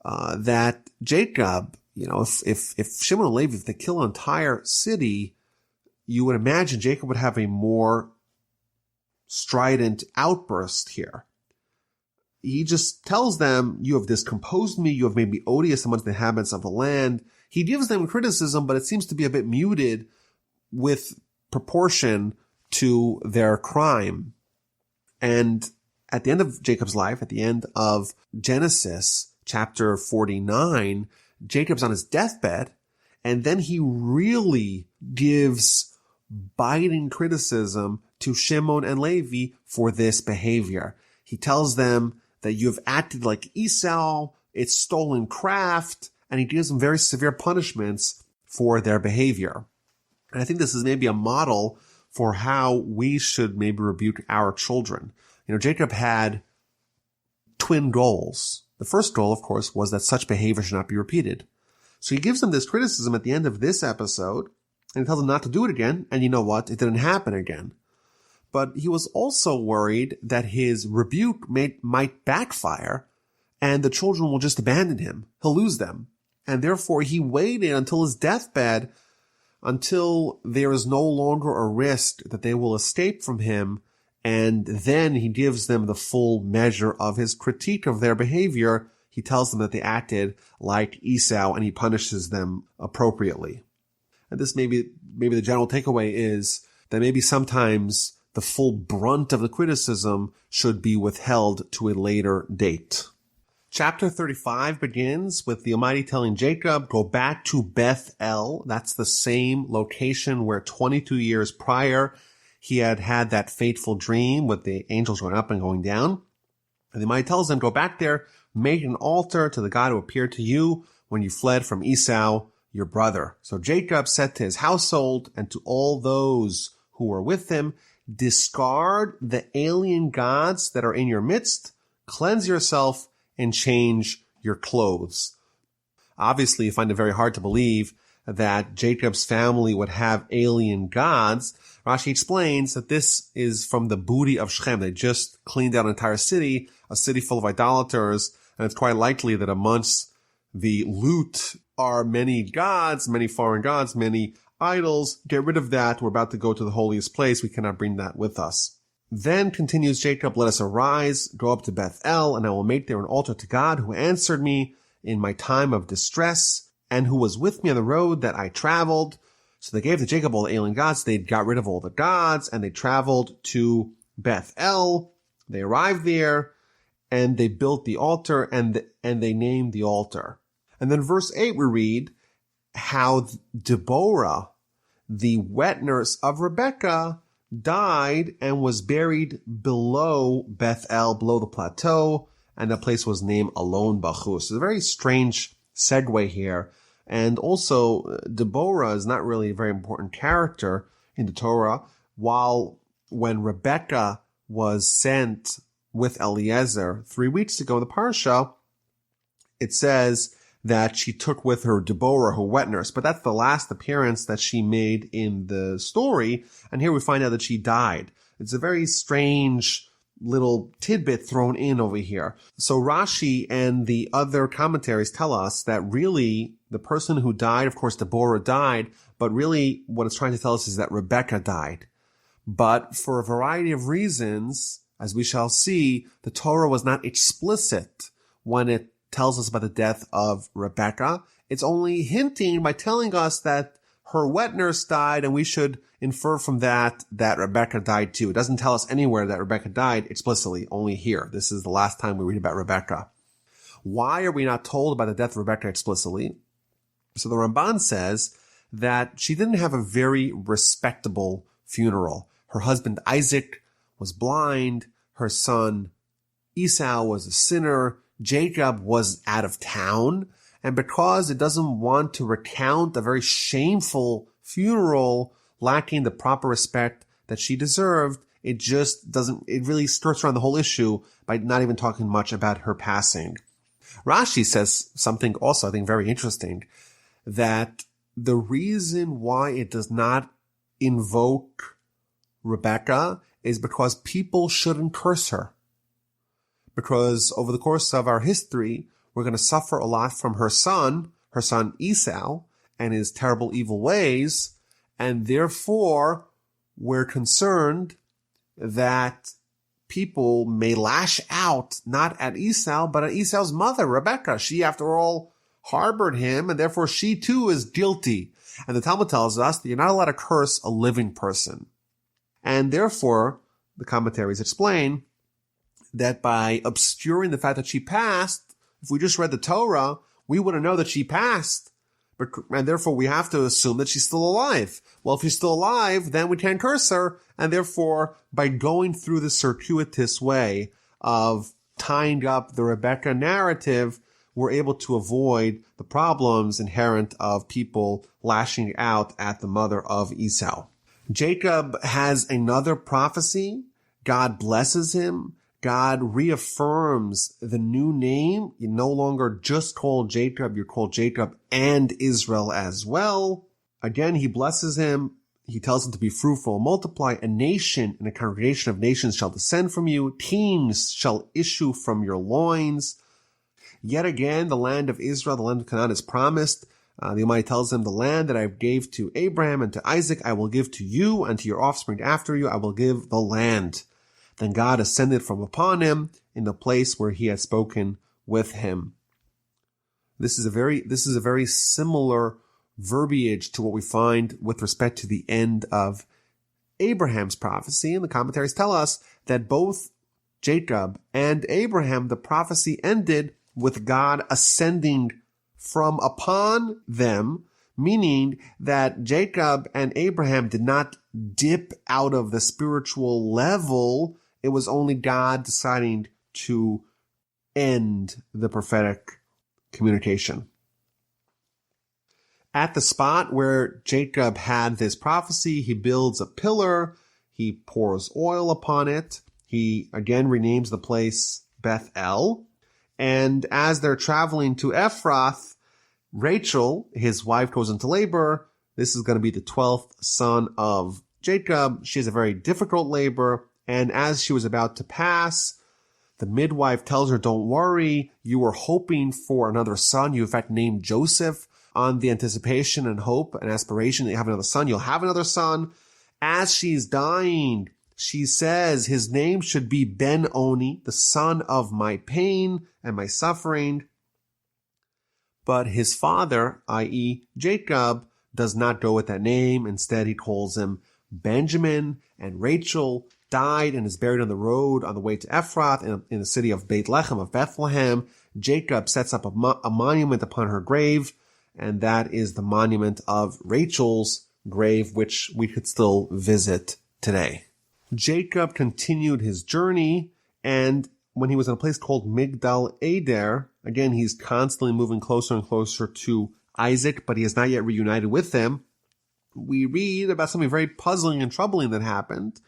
that Jacob, if Shimon and Levi, if they kill an entire city, you would imagine Jacob would have a more strident outburst here. He just tells them, you have discomposed me, you have made me odious amongst the inhabitants of the land. He gives them criticism, but it seems to be a bit muted with proportion to their crime. And at the end of Jacob's life, at the end of Genesis chapter 49, Jacob's on his deathbed, and then he really gives biting criticism to Shimon and Levi for this behavior. He tells them that you have acted like Esau, it's stolen craft, and he gives them very severe punishments for their behavior. And I think this is maybe a model for how we should maybe rebuke our children. Jacob had twin goals. The first goal, of course, was that such behavior should not be repeated. So he gives them this criticism at the end of this episode, and he tells them not to do it again, and you know what? It didn't happen again. But he was also worried that his rebuke might backfire, and the children will just abandon him. He'll lose them. And therefore, he waited until his deathbed, until there is no longer a risk that they will escape from him, And then he gives them the full measure of his critique of their behavior. He tells them that they acted like Esau, and he punishes them appropriately. And this maybe the general takeaway is that maybe sometimes the full brunt of the criticism should be withheld to a later date. Chapter 35 begins with the Almighty telling Jacob, go back to Beth-el. That's the same location where 22 years prior he had that fateful dream with the angels going up and going down. And the Almighty tells him, go back there, make an altar to the God who appeared to you when you fled from Esau, your brother. So Jacob said to his household and to all those who were with him, discard the alien gods that are in your midst, cleanse yourself, and change your clothes. Obviously, you find it very hard to believe that Jacob's family would have alien gods. Rashi explains that this is from the booty of Shechem. They just cleaned out an entire city, a city full of idolaters, and it's quite likely that amongst the loot are many gods, many foreign gods, many idols. Get rid of that. We're about to go to the holiest place. We cannot bring that with us. Then continues Jacob, let us arise, go up to Beth-el, and I will make there an altar to God who answered me in my time of distress and who was with me on the road that I traveled. So they gave to Jacob all the alien gods. They got rid of all the gods and they traveled to Beth-el. They arrived there and they built the altar and they named the altar. And then verse 8 we read how Deborah, the wet nurse of Rebekah, died and was buried below Beth-el, below the plateau, and the place was named Alon Bachus. It's a very strange segue here. And also, Deborah is not really a very important character in the Torah, while when Rebekah was sent with Eliezer 3 weeks ago in the Parsha, it says that she took with her Deborah, her wet nurse, but that's the last appearance that she made in the story, and here we find out that she died. It's a very strange little tidbit thrown in over here. So Rashi and the other commentaries tell us that really the person who died, of course Deborah died, but really what it's trying to tell us is that Rebekah died. But for a variety of reasons, as we shall see, the Torah was not explicit when it tells us about the death of Rebekah. It's only hinting by telling us that her wet nurse died, and we should infer from that Rebekah died too. It doesn't tell us anywhere that Rebekah died explicitly, only here. This is the last time we read about Rebekah. Why are we not told about the death of Rebekah explicitly? So the Ramban says that she didn't have a very respectable funeral. Her husband Isaac was blind. Her son Esau was a sinner. Jacob was out of town, and because it doesn't want to recount a very shameful funeral lacking the proper respect that she deserved, it really skirts around the whole issue by not even talking much about her passing. Rashi says something also, I think, very interesting, that the reason why it does not invoke Rebekah is because people shouldn't curse her. Because over the course of our history, we're going to suffer a lot from her son Esau, and his terrible evil ways, and therefore we're concerned that people may lash out not at Esau, but at Esau's mother, Rebekah. She, after all, harbored him, and therefore she too is guilty. And the Talmud tells us that you're not allowed to curse a living person. And therefore, the commentaries explain that by obscuring the fact that she passed, if we just read the Torah, we wouldn't know that she passed. And therefore we have to assume that she's still alive. Well, if she's still alive, then we can't curse her. And therefore, by going through the circuitous way of tying up the Rebekah narrative, we're able to avoid the problems inherent of people lashing out at the mother of Esau. Jacob has another prophecy. God blesses him. God reaffirms the new name. You're no longer just called Jacob, you're called Jacob and Israel as well. Again, he blesses him. He tells him to be fruitful and multiply. A nation and a congregation of nations shall descend from you. Kings shall issue from your loins. Yet again, the land of Israel, the land of Canaan is promised. The Almighty tells him, the land that I gave to Abraham and to Isaac, I will give to you, and to your offspring after you, I will give the land. Then God ascended from upon him in the place where he had spoken with him. This is a very similar verbiage to what we find with respect to the end of Abraham's prophecy. And the commentaries tell us that both Jacob and Abraham, the prophecy ended with God ascending from upon them, meaning that Jacob and Abraham did not dip out of the spiritual level. It was only God deciding to end the prophetic communication. At the spot where Jacob had this prophecy, he builds a pillar, he pours oil upon it, he again renames the place Bethel, and as they're traveling to Ephrath, Rachel, his wife, goes into labor. This is going to be the 12th son of Jacob. She has a very difficult labor, and as she was about to pass, the midwife tells her, don't worry, you were hoping for another son. You in fact named Joseph on the anticipation and hope and aspiration that you have another son. You'll have another son. As she's dying, she says his name should be Ben-Oni, the son of my pain and my suffering. But his father, i.e. Jacob, does not go with that name. Instead, he calls him Benjamin, and Rachel died and is buried on the road on the way to Ephrath in the city of Bethlehem. Jacob sets up a monument upon her grave, and that is the monument of Rachel's grave, which we could still visit today. Jacob continued his journey, and when he was in a place called Migdal Eder, again, he's constantly moving closer and closer to Isaac, but he is not yet reunited with them. We read about something very puzzling and troubling that happened.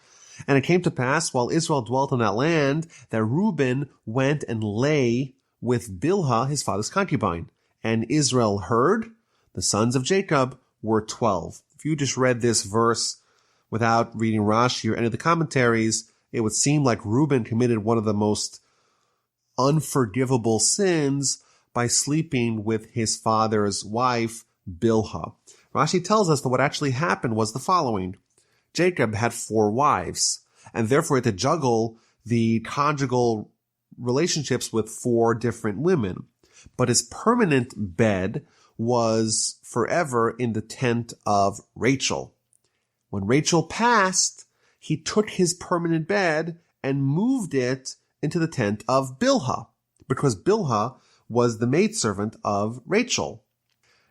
And it came to pass, while Israel dwelt in that land, that Reuben went and lay with Bilhah, his father's concubine. And Israel heard. The sons of Jacob were 12. If you just read this verse without reading Rashi or any of the commentaries, it would seem like Reuben committed one of the most unforgivable sins by sleeping with his father's wife, Bilhah. Rashi tells us that what actually happened was the following. Jacob had 4 wives, and therefore had to juggle the conjugal relationships with 4 different women. But his permanent bed was forever in the tent of Rachel. When Rachel passed, he took his permanent bed and moved it into the tent of Bilhah, because Bilhah was the maidservant of Rachel.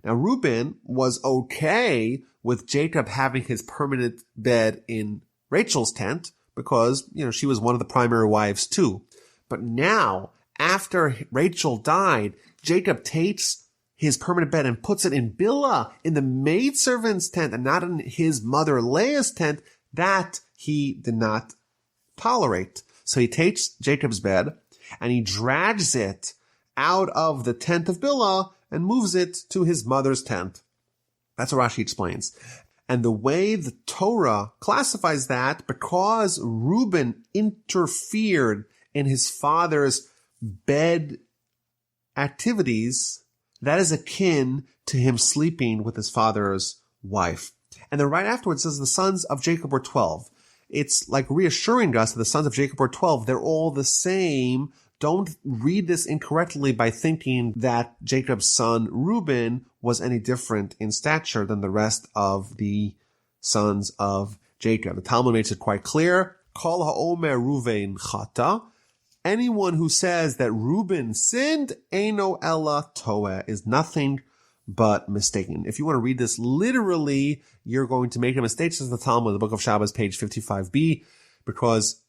Now, Reuben was okay with Jacob having his permanent bed in Rachel's tent because, she was one of the primary wives too. But now, after Rachel died, Jacob takes his permanent bed and puts it in Bilhah, in the maidservant's tent, and not in his mother Leah's tent. That he did not tolerate. So he takes Jacob's bed and he drags it out of the tent of Bilhah and moves it to his mother's tent. That's what Rashi explains. And the way the Torah classifies that, because Reuben interfered in his father's bed activities, that is akin to him sleeping with his father's wife. And then right afterwards it says the sons of Jacob were 12. It's like reassuring us that the sons of Jacob were 12. They're all the same. Don't read this incorrectly by thinking that Jacob's son Reuben was any different in stature than the rest of the sons of Jacob. The Talmud makes it quite clear. Kol ha'omer Ruvain chata. Anyone who says that Reuben sinned, eino ella toeh, is nothing but mistaken. If you want to read this literally, you're going to make a mistake, says the Talmud, the book of Shabbos, page 55b, because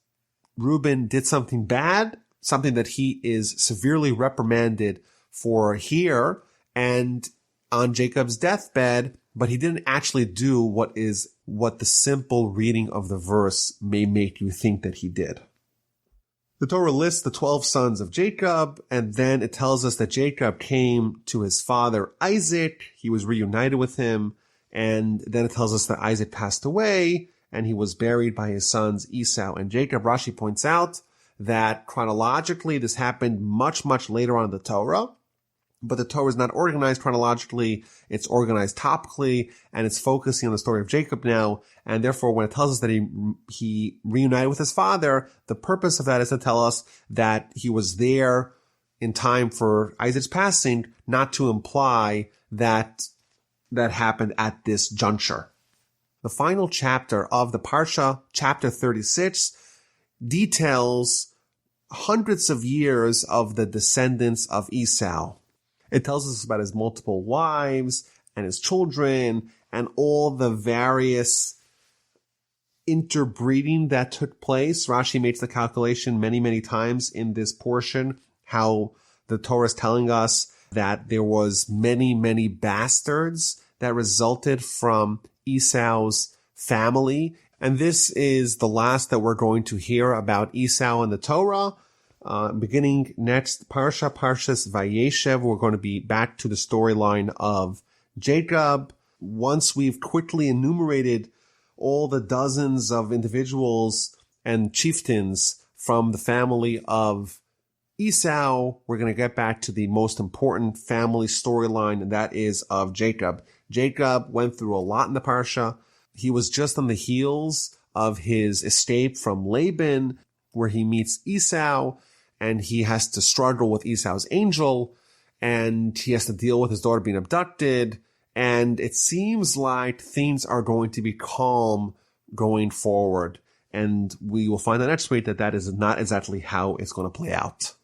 Reuben did something bad, something that he is severely reprimanded for here and on Jacob's deathbed, but he didn't actually do what the simple reading of the verse may make you think that he did. The Torah lists the 12 sons of Jacob, and then it tells us that Jacob came to his father Isaac. He was reunited with him, and then it tells us that Isaac passed away, and he was buried by his sons Esau and Jacob. Rashi points out that chronologically this happened much, much later on in the Torah. But the Torah is not organized chronologically. It's organized topically, and it's focusing on the story of Jacob now. And therefore, when it tells us that he reunited with his father, the purpose of that is to tell us that he was there in time for Isaac's passing, not to imply that that happened at this juncture. The final chapter of the Parsha, chapter 36, details hundreds of years of the descendants of Esau. It tells us about his multiple wives and his children and all the various interbreeding that took place. Rashi makes the calculation many, many times in this portion, how the Torah is telling us that there was many, many bastards that resulted from Esau's family. And this is the last that we're going to hear about Esau in the Torah. Beginning next Parsha, Parshas Vayishlach, we're going to be back to the storyline of Jacob. Once we've quickly enumerated all the dozens of individuals and chieftains from the family of Esau, we're going to get back to the most important family storyline, and that is of Jacob. Jacob went through a lot in the Parsha. He was just on the heels of his escape from Laban, where he meets Esau, and he has to struggle with Esau's angel, and he has to deal with his daughter being abducted, and it seems like things are going to be calm going forward. And we will find out next week that that is not exactly how it's going to play out.